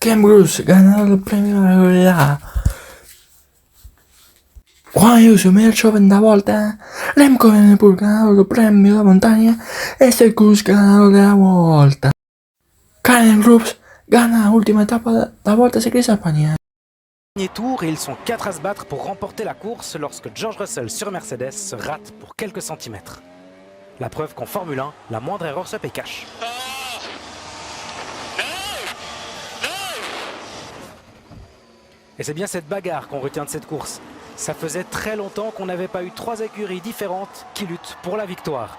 Ken Bruce, ganador del premio de la realidad. Juan Ayuso, mejor joven de la volta. Remco Evenepoel, ganador del premio de montaña. Esther Cruz, ganador de la volta. Karen Groups gana la última etapa de la Volta Ciclista España. Dernier tour et ils sont 4 à se battre pour remporter la course lorsque George Russell sur Mercedes se rate pour quelques centimètres. La preuve qu'en Formule 1, la moindre erreur se paie cash. Et c'est bien cette bagarre qu'on retient de cette course. Ça faisait très longtemps qu'on n'avait pas eu 3 écuries différentes qui luttent pour la victoire.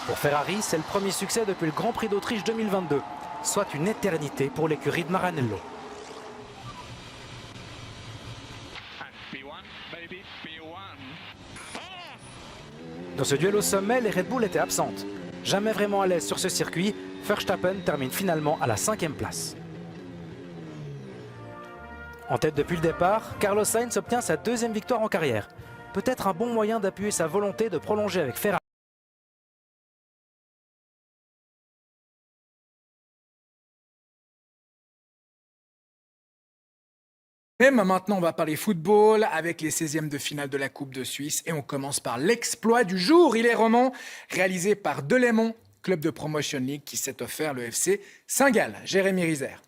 Pour Ferrari, c'est le premier succès depuis le Grand Prix d'Autriche 2022, soit une éternité pour l'écurie de Maranello. Dans ce duel au sommet, les Red Bull étaient absentes. Jamais vraiment à l'aise sur ce circuit, Verstappen termine finalement à la 5e place. En tête depuis le départ, Carlos Sainz obtient sa 2e victoire en carrière. Peut-être un bon moyen d'appuyer sa volonté de prolonger avec Ferrari. Mais maintenant, on va parler football avec les 16e de finale de la Coupe de Suisse. Et on commence par l'exploit du jour. Il est roman, réalisé par Delémont, club de Promotion League qui s'est offert le FC Saint-Gall. Jérémy Rizer.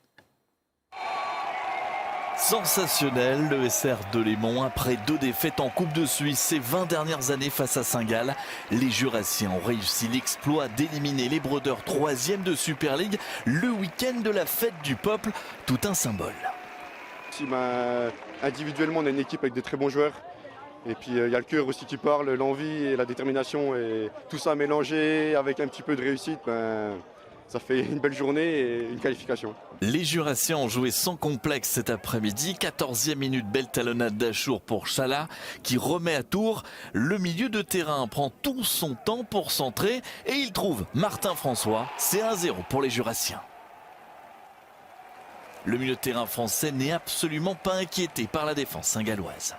Sensationnel, le SR Delémont, après 2 défaites en Coupe de Suisse ces 20 dernières années face à Saint-Gall. Les Jurassiens ont réussi l'exploit d'éliminer les Brodeurs 3e de Super League le week-end de la fête du peuple, tout un symbole. Individuellement, on a une équipe avec de très bons joueurs. Et puis il y a le cœur aussi qui parle, l'envie et la détermination. Et tout ça mélangé avec un petit peu de réussite, ça fait une belle journée et une qualification. Les Jurassiens ont joué sans complexe cet après-midi. 14e minute, belle talonnade d'Achour pour Chala qui remet à tour. Le milieu de terrain prend tout son temps pour centrer et il trouve Martin François. C'est 1-0 pour les Jurassiens. Le milieu de terrain français n'est absolument pas inquiété par la défense saint-galloise.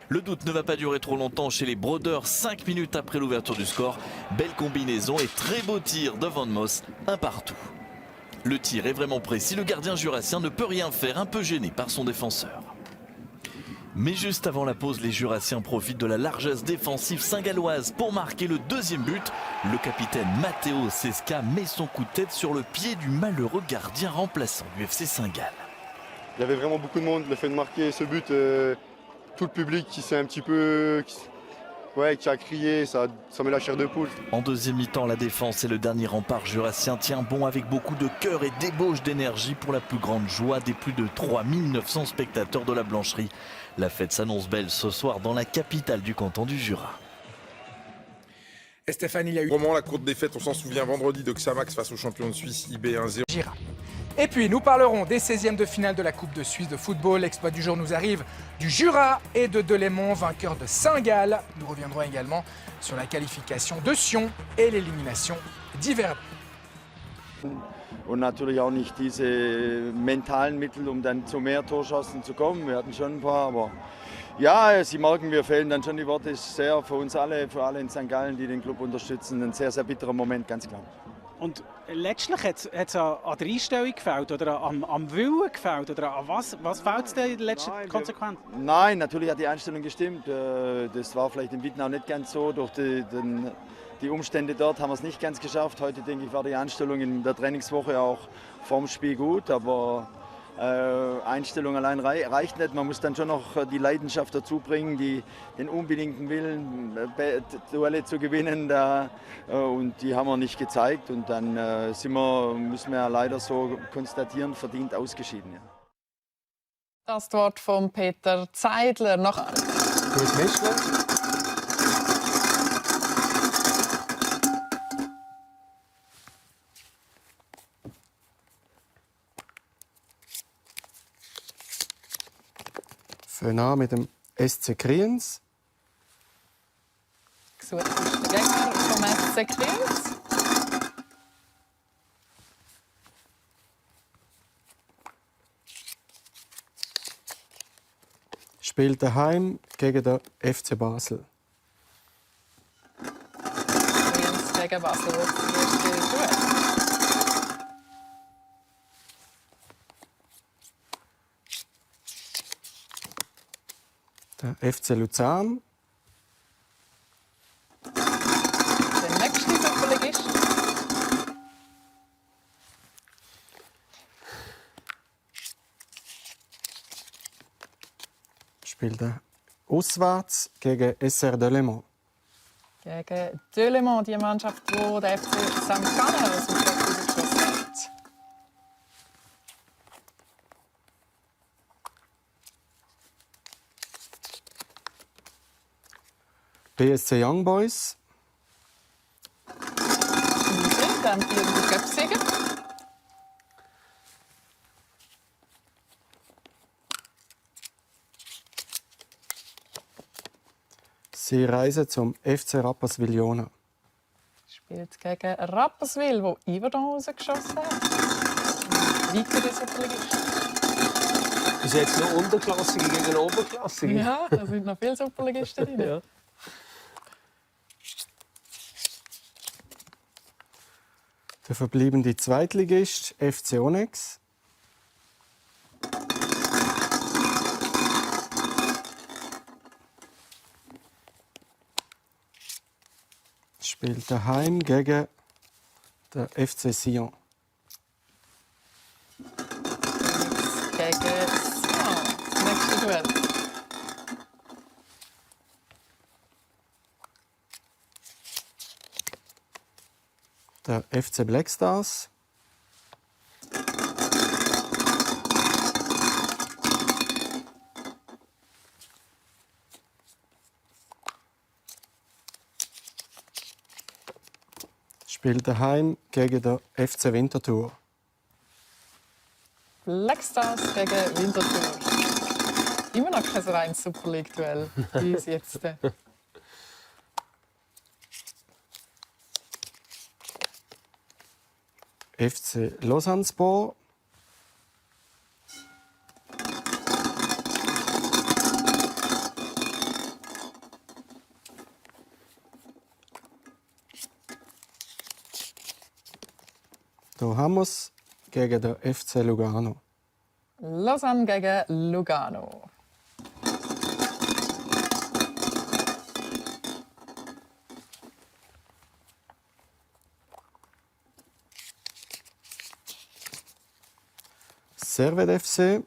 Le doute ne va pas durer trop longtemps chez les Brodeurs, 5 minutes après l'ouverture du score. Belle combinaison et très beau tir de Van Moss, un partout. Le tir est vraiment précis, le gardien jurassien ne peut rien faire, un peu gêné par son défenseur. Mais juste avant la pause, les Jurassiens profitent de la largesse défensive saint-galloise pour marquer le 2e but. Le capitaine Matteo Sesca met son coup de tête sur le pied du malheureux gardien remplaçant du FC Saint-Gall. Il y avait vraiment beaucoup de monde. Le fait de marquer ce but, tout le public qui s'est un petit peu... qui a crié, ça met la chair de poule. En 2e mi-temps, la défense et le dernier rempart jurassien tient bon avec beaucoup de cœur et d'ébauche d'énergie pour la plus grande joie des plus de 3900 spectateurs de la Blancherie. La fête s'annonce belle ce soir dans la capitale du canton du Jura. Et Stéphane, il y a eu Vraiment la courte défaite, on s'en souvient vendredi de Xamax face au champion de Suisse IB 1-0. Gira. Et puis, nous parlerons des 16e de finale de la Coupe de Suisse de football. L'exploit du jour nous arrive du Jura et de Delémont, vainqueur de Saint-Gall. Nous reviendrons également sur la qualification de Sion et l'élimination d'Yverdon. Und natürlich auch nicht diese mentalen Mittel, dann zu mehr Torschancen zu kommen. Wir hatten schon ein paar, aber ja, Sie merken, mir fehlen dann schon die Worte. Es ist sehr für uns alle, für alle in St. Gallen, die den Club unterstützen, ein sehr, sehr bitterer Moment, ganz klar. Und letztlich hat es an der Einstellung gefällt oder am Willen gefällt oder an was fehlt es denn in der letzten Konsequenz? Nein, natürlich hat die Einstellung gestimmt. Das war vielleicht in Witten auch nicht ganz so. Durch die Umstände dort haben wir es nicht ganz geschafft. Heute, denke ich, war die Einstellung in der Trainingswoche auch vorm Spiel gut, aber Einstellung allein reicht nicht. Man muss dann schon noch die Leidenschaft dazu bringen, den unbedingten Willen, Duelle zu gewinnen. Und die haben wir nicht gezeigt. Und dann müssen wir ja leider so konstatieren, verdient ausgeschieden. Ja. Das Wort von Peter Zeidler. Fangen an mit dem SC Kriens. Gesucht ist der Gegner vom SC Kriens. Spielt daheim gegen den FC Basel. Kriens gegen Basel. Das erste Duell. Der FC Luzern. Der nächste Superligist. Spielt er auswärts gegen SR Delémont. Gegen Delémont, die Mannschaft, die der FC St. Gallen aus dem Block rausgeschossen hat. BSC Young Boys. Der amtierende Cup-Sieger. Sie reisen zum FC Rapperswil-Jona. Spielt gegen Rapperswil, wo Yverdon rausgeschossen hat. Weitere Superligisten. Ist jetzt noch Unterklassige gegen Oberklassige? Ja, da sind noch viele Superligisten drin. Ja. Der verbliebene Zweitligist FC Onyx. Spielt daheim gegen den FC Sion. Gegen Sion. Das nächste Duell. Der FC Black Stars. Spielt daheim gegen den FC Winterthur. Black Stars gegen Winterthur. Immer noch kein reines Super League-Duell wie es jetzt. FC Lausanne-Sport. Hier haben wir es gegen den FC Lugano. Lausanne gegen Lugano. Servette FC.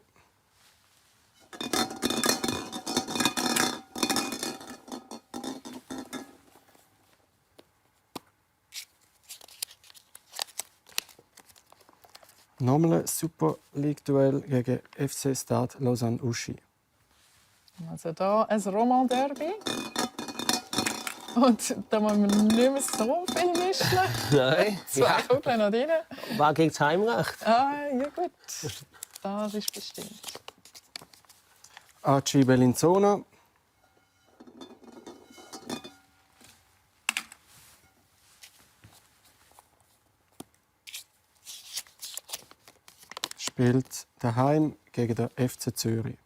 Nochmal ein Super League-Duell gegen FC Stade Lausanne-Uschi. Also hier ein Roman-Derby. Und da muss man nicht mehr so viel mischen. Nein. Zwei Kugeln noch drin. War gegen das Heimrecht? Ah, ja gut. Das ist bestimmt. AC Bellinzona. Spielt daheim gegen den FC Zürich.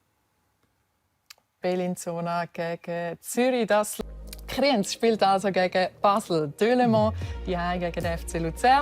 Bellinzona gegen Zürich. Das Kriens spielt also gegen Basel. Delémont, die gegen den FC Luzern.